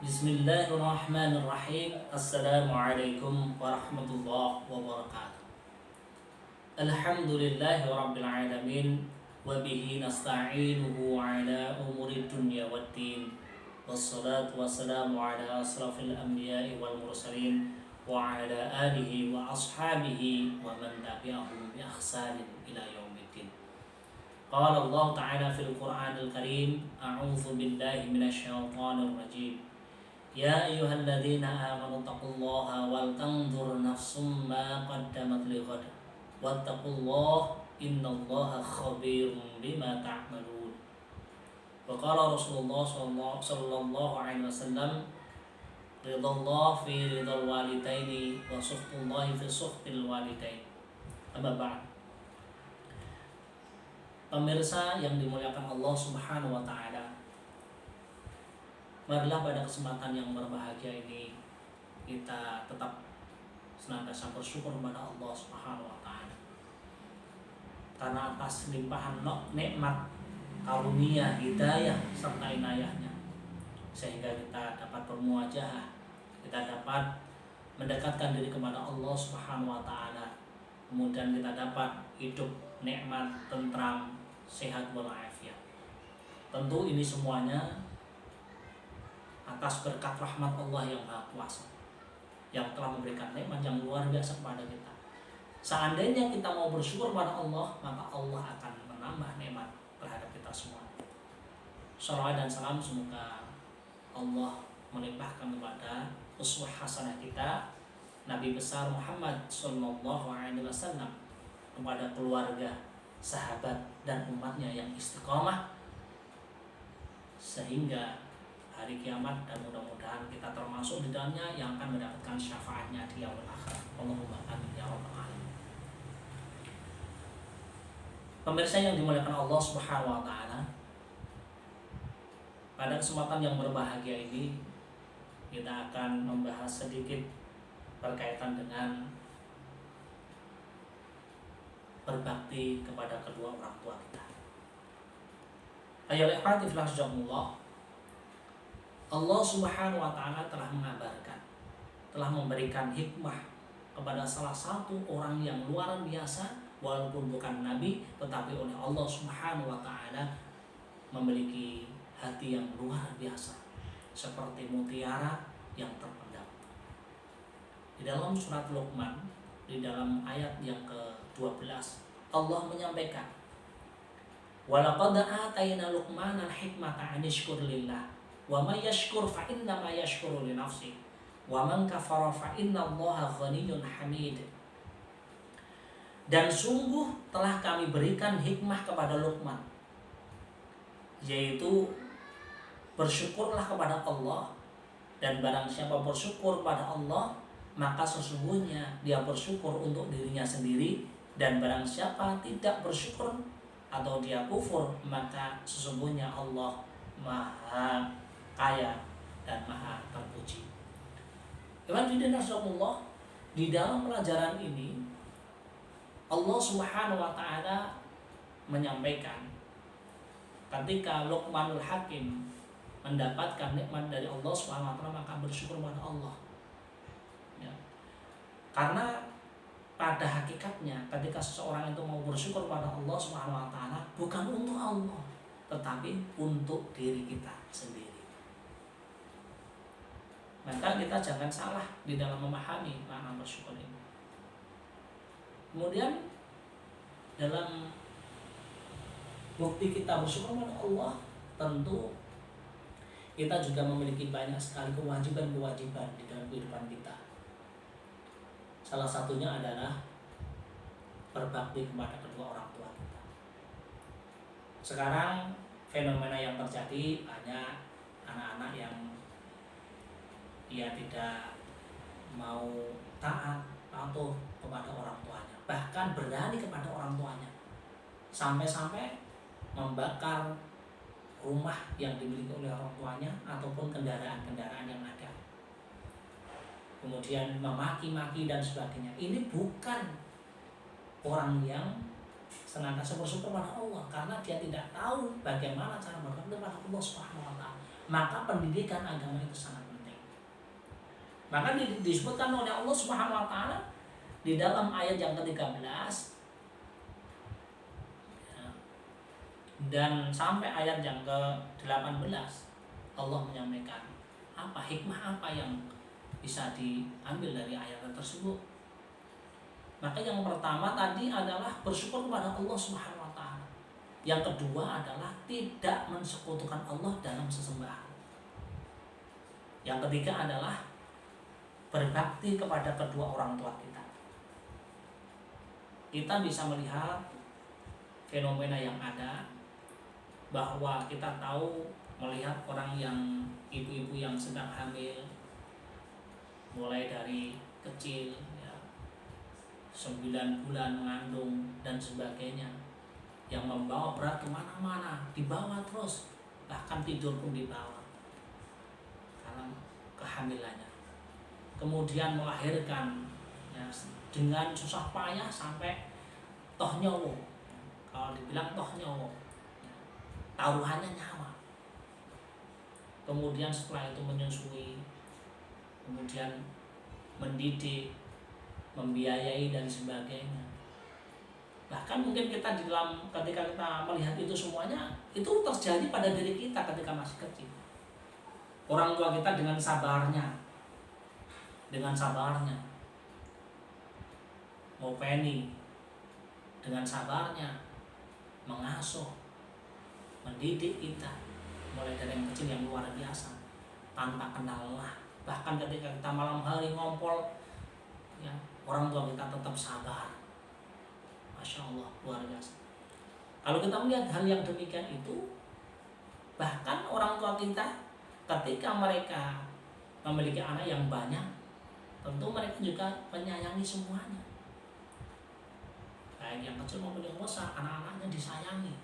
Bismillahirrahmanirrahim. Assalamualaikum warahmatullahi wabarakatuh. Alhamdulillahi rabbil alamin. Wabihi nasta'inuhu ala umuri dunya waddin. Wassalatu wassalamu ala asrafil anbiya'i wal mursalin. Wa ala alihi wa ashabihi wa man tabi'ahum bi ihsanin ila yaumiddin. Qala Allah Ta'ala fil Qur'anil Karim. A'udzu billahi minasyaitonir rajim. Ya ayyuhalladzina amanu taqullaha wal tanzur nafsum ma qaddamat lighad wattaqullaha innallaha khabirum bima ta'malun. Wa qala Rasulullah sallallahu alaihi wasallam ridallah fi ridal walidaini wa sukhtullahi fi sukhtil walidain. Amma ba'd. Pemirsa yang dimuliakan Allah Subhanahu wa taala, marilah pada kesempatan yang berbahagia ini kita tetap senantiasa bersyukur kepada Allah Subhanahu wa taala karena atas limpahan nikmat, karunia, hidayah serta inayahnya, sehingga kita dapat bermuajahah, kita dapat mendekatkan diri kepada Allah Subhanahu wa taala, kemudian kita dapat hidup nikmat, tentram, sehat walafiat. Tentu ini semuanya atas berkat rahmat Allah yang Maha Kuasa, yang telah memberikan nikmat yang luar biasa kepada kita. Seandainya kita mau bersyukur kepada Allah, maka Allah akan menambah nikmat terhadap kita semua. Shalawat dan salam semoga Allah melimpahkan kepada uswah hasanah kita Nabi besar Muhammad sallallahu alaihi wasallam, kepada keluarga, sahabat dan umatnya yang istiqomah, sehingga hari kiamat, dan mudah-mudahan kita termasuk di dalamnya yang akan mendapatkan syafaatnya di yaumul akhir. Allahumma amin ya rabbal alamin. Pemirsa yang dimuliakan Allah Subhanahu wa taala, pada kesempatan yang berbahagia ini kita akan membahas sedikit berkaitan dengan berbakti kepada kedua orang tua kita. Ayolah ikhwati fillah jazakumullah. Allah Subhanahu wa taala telah mengabarkan, telah memberikan hikmah kepada salah satu orang yang luar biasa, walaupun bukan nabi, tetapi oleh Allah Subhanahu wa taala memiliki hati yang luar biasa, seperti mutiara yang terpendam. Di dalam surat Luqman, di dalam ayat yang ke-12, Allah menyampaikan, "Walaqad atayna Luqmanal hikmata an yashkur lillah. Wa may yashkur fa inna ma yashkuru li nafsi wa man kafara fa innallaha ghaniyyun hamid." Dan sungguh telah kami berikan hikmah kepada Luqman, yaitu bersyukurlah kepada Allah, dan barang siapa bersyukur kepada Allah maka sesungguhnya dia bersyukur untuk dirinya sendiri, dan barang siapa tidak bersyukur atau dia kufur maka sesungguhnya Allah Maha Kaya dan Maha terpuji. Di dalam pelajaran ini Allah Subhanahu wa taala menyampaikan, ketika Luqmanul Hakim mendapatkan nikmat dari Allah Subhanahu wa taala maka bersyukur kepada Allah. Ya. Karena pada hakikatnya ketika seseorang itu mau bersyukur kepada Allah Subhanahu wa taala bukan untuk Allah, tetapi untuk diri kita sendiri. Maka kita jangan salah di dalam memahami makna bersyukur ini. Kemudian dalam bukti kita bersyukur kepada Allah, tentu kita juga memiliki banyak sekali kewajiban-kewajiban di dalam kehidupan kita. Salah satunya adalah berbakti kepada kedua orang tua kita. Sekarang fenomena yang terjadi, banyak anak-anak yang dia tidak mau taat, patuh kepada orang tuanya, bahkan berani kepada orang tuanya, sampai-sampai membakar rumah yang dimiliki oleh orang tuanya ataupun kendaraan-kendaraan yang ada, kemudian memaki-maki dan sebagainya. Ini bukan orang yang senantiasa bersyukur kepada Allah, karena dia tidak tahu bagaimana cara berbakti kepada Allah Subhanahu wa taala. Maka pendidikan agama itu sangat penting. Maka disebutkan oleh Allah Subhanahu wa taala di dalam ayat yang ke-13 ya, dan sampai ayat yang ke-18 Allah menyampaikan apa hikmah apa yang bisa diambil dari ayat tersebut. Maka yang pertama tadi adalah bersyukur kepada Allah Subhanahu wa taala. Yang kedua adalah tidak mensekutukan Allah dalam sesembahan. Yang ketiga adalah berbakti kepada kedua orang tua kita. Kita bisa melihat fenomena yang ada, bahwa kita tahu melihat orang yang ibu-ibu yang sedang hamil mulai dari kecil ya, 9 bulan mengandung dan sebagainya, yang membawa berat kemana-mana, dibawa terus, bahkan tidur pun dibawa karena kehamilannya. Kemudian melahirkan ya, dengan susah payah sampai toh nyawa. Kalau dibilang toh nyawa, taruhannya nyawa. Kemudian setelah itu menyusui, kemudian mendidik, membiayai dan sebagainya. Bahkan mungkin kita di dalam ketika kita melihat itu semuanya, itu terjadi pada diri kita ketika masih kecil. Orang tua kita dengan sabarnya ngopeni, dengan sabarnya mengasuh, mendidik kita mulai dari yang kecil yang luar biasa tanpa kenal lelah. Bahkan ketika kita malam hari ngompol ya, orang tua kita tetap sabar. Masya Allah, luar biasa. Kalau kita melihat hal yang demikian itu, bahkan orang tua kita ketika mereka memiliki anak yang banyak, tentu mereka juga menyayangi semuanya, baik yang kecil maupun yang besar, anak-anaknya disayangi.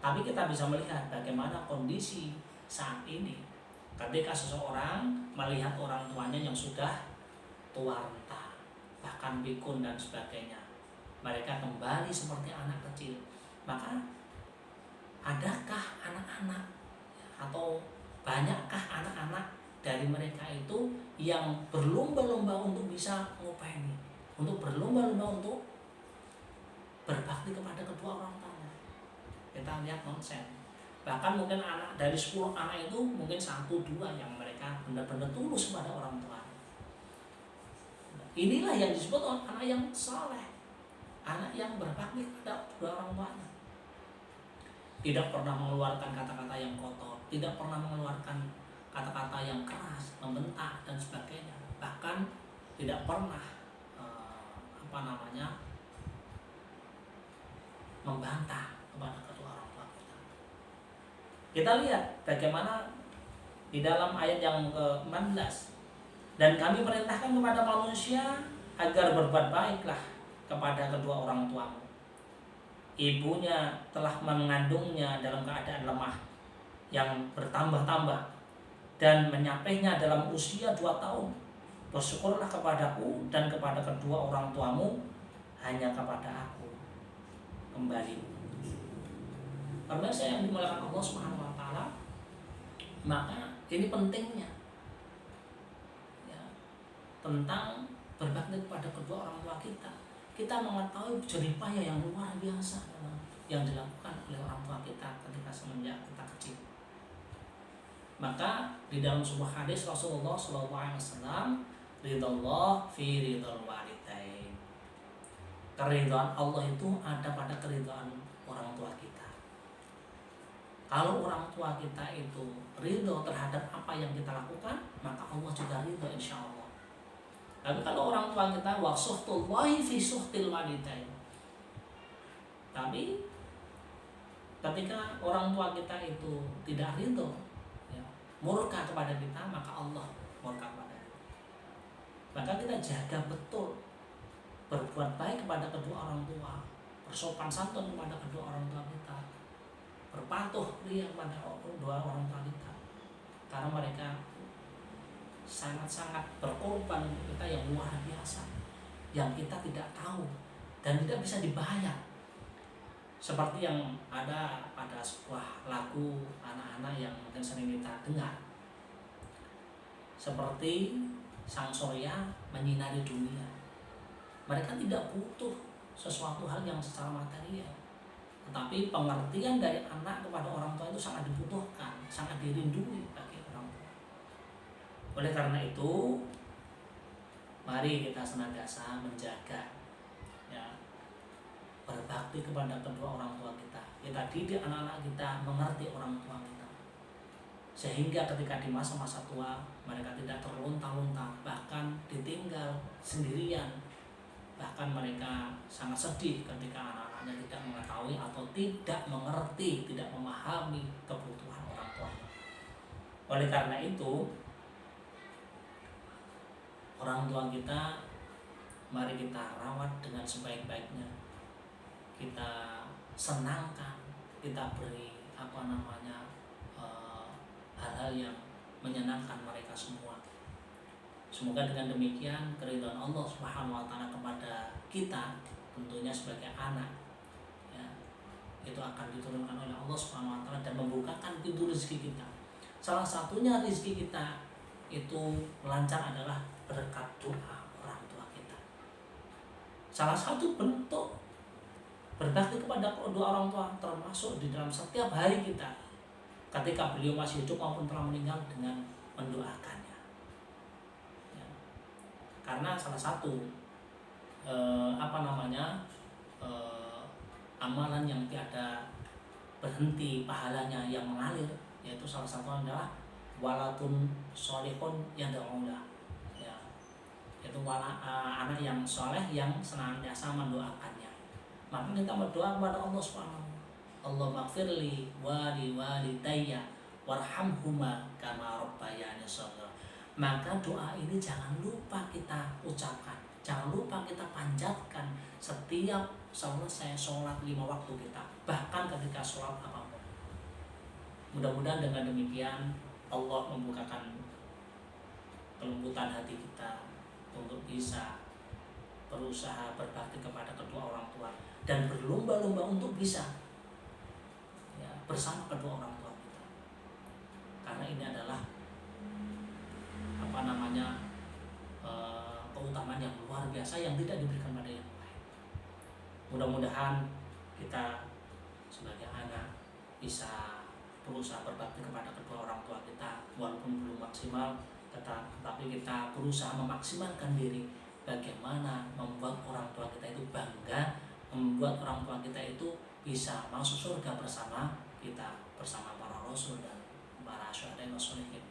Tapi kita bisa melihat bagaimana kondisi saat ini ketika seseorang melihat orang tuanya yang sudah tua renta, bahkan pikun dan sebagainya, mereka kembali seperti anak kecil. Maka adakah anak-anak atau banyakkah anak-anak dari mereka itu yang berlomba-lomba untuk bisa ngopeni, untuk berlomba-lomba untuk berbakti kepada kedua orang tuanya? Kita lihat nonsen. Bahkan mungkin anak dari 10 anak itu mungkin 1-2 yang mereka benar-benar tulus kepada orang tua. Inilah yang disebut anak yang saleh, anak yang berbakti kepada kedua orang tuanya. Tidak pernah mengeluarkan kata-kata yang kotor, tidak pernah mengeluarkan kata-kata yang keras, membentak dan sebagainya. Bahkan tidak pernah membantah kepada kedua orang tua kita. Kita lihat bagaimana di dalam ayat yang ke-16, dan kami perintahkan kepada manusia agar berbuat baiklah kepada kedua orang tuamu. Ibunya telah mengandungnya dalam keadaan lemah yang bertambah-tambah dan menyapihnya dalam usia 2 tahun. Bersyukurlah kepadaku dan kepada kedua orang tuamu, hanya kepada aku kembali. Karena saya yang dimuliakan Allah Subhanahu wa taala, maka ini pentingnya ya, tentang berbakti kepada kedua orang tua kita. Kita mengetahui jerih payah yang luar biasa yang dilakukan oleh orang tua kita ketika semenjak kita kecil. Maka di dalam sebuah hadis Rasulullah SAW, ridallah fi ridal walidain. Keridhaan Allah itu ada pada keridhaan orang tua kita. Kalau orang tua kita itu ridho terhadap apa yang kita lakukan, maka Allah juga ridho insya Allah. Tapi kalau orang tua kita wasuhtullahi fi suhtil walidain, tapi ketika orang tua kita itu tidak ridho ya, murka kepada kita, maka Allah murka kepada kita. Maka kita jaga betul berbuat baik kepada kedua orang tua, bersopan santun kepada kedua orang tua kita, berpatuh ria kepada kedua orang tua kita, karena mereka sangat-sangat berkorban untuk kita yang luar biasa, yang kita tidak tahu dan tidak bisa dibayar. Seperti yang ada pada sebuah lagu anak-anak yang mungkin sering kita dengar, seperti sang surya menyinari dunia. Mereka tidak butuh sesuatu hal yang secara material, tetapi pengertian dari anak kepada orang tua itu sangat dibutuhkan, sangat dirindui bagi orang tua. Oleh karena itu, mari kita senantiasa menjaga, ya, berbakti kepada kedua orang tua kita. Kita didik anak-anak kita mengerti orang tua kita, sehingga ketika di masa-masa tua mereka tidak terlunta-lunta, bahkan ditinggal sendirian. Bahkan mereka sangat sedih ketika anak-anaknya tidak mengetahui atau tidak mengerti, tidak memahami kebutuhan orang tuanya. Oleh karena itu, orang tua kita mari kita rawat dengan sebaik-baiknya. Kita senangkan, kita beri hal-hal yang menyenangkan mereka semua. Semoga dengan demikian keridhaan Allah Subhanahu wa taala kepada kita, tentunya sebagai anak, ya, itu akan diturunkan oleh Allah Subhanahu wa taala dan membukakan pintu rezeki kita. Salah satunya rezeki kita itu lancar adalah berkat doa orang tua kita. Salah satu bentuk berbakti kepada kedua orang tua termasuk di dalam setiap hari kita, ketika beliau masih hidup maupun telah meninggal, dengan mendoakannya. Ya. Karena salah satu amalan yang tiada berhenti pahalanya yang mengalir, yaitu salah satu adalah walatun sholihun yang da'ulah, ya, yaitu anak yang soleh yang senantiasa mendoakannya. Maka kita berdoa kepada Allah Subhanahu. Allahumma gfirli wali walidayya warhamhuma kama rabbayani shaghira. Maka doa ini jangan lupa kita ucapkan, jangan lupa kita panjatkan setiap selesai sholat 5 waktu kita, bahkan ketika sholat apapun. Mudah-mudahan dengan demikian Allah membukakan kelembutan hati kita untuk bisa berusaha berbakti kepada kedua orang tua dan berlomba-lomba untuk bisa, ya, bersama kedua orang tua kita. Karena ini adalah keutamaan yang luar biasa yang tidak diberikan pada yang lain. Mudah-mudahan kita sebagai anak bisa berusaha berbakti kepada kedua orang tua kita, walaupun belum maksimal, tetapi kita berusaha memaksimalkan diri bagaimana membuat orang tua kita itu bangga, membuat orang tua kita itu bisa masuk surga bersama kita, bersama para rasul dan para syuhada dan sholihin.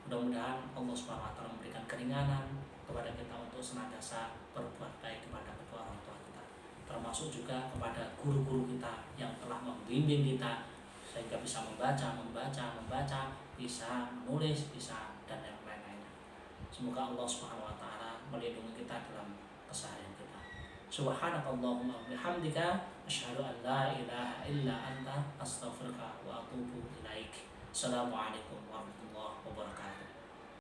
Mudah-mudahan Allah Subhanahu wa taala memberikan keringanan kepada kita untuk senantiasa berbuat baik kepada kedua orang tua kita, termasuk juga kepada guru-guru kita yang telah membimbing kita sehingga bisa membaca, bisa menulis, bisa dan yang lain-lainnya. Semoga Allah Subhanahu wa taala melindungi kita dalam keseharian kita. Subhanakallahumma bihamdika asyhadu an la ilaha illa anta astaghfiruka wa atubu ilaik. Assalamualaikum warahmatullahi wabarakatuh.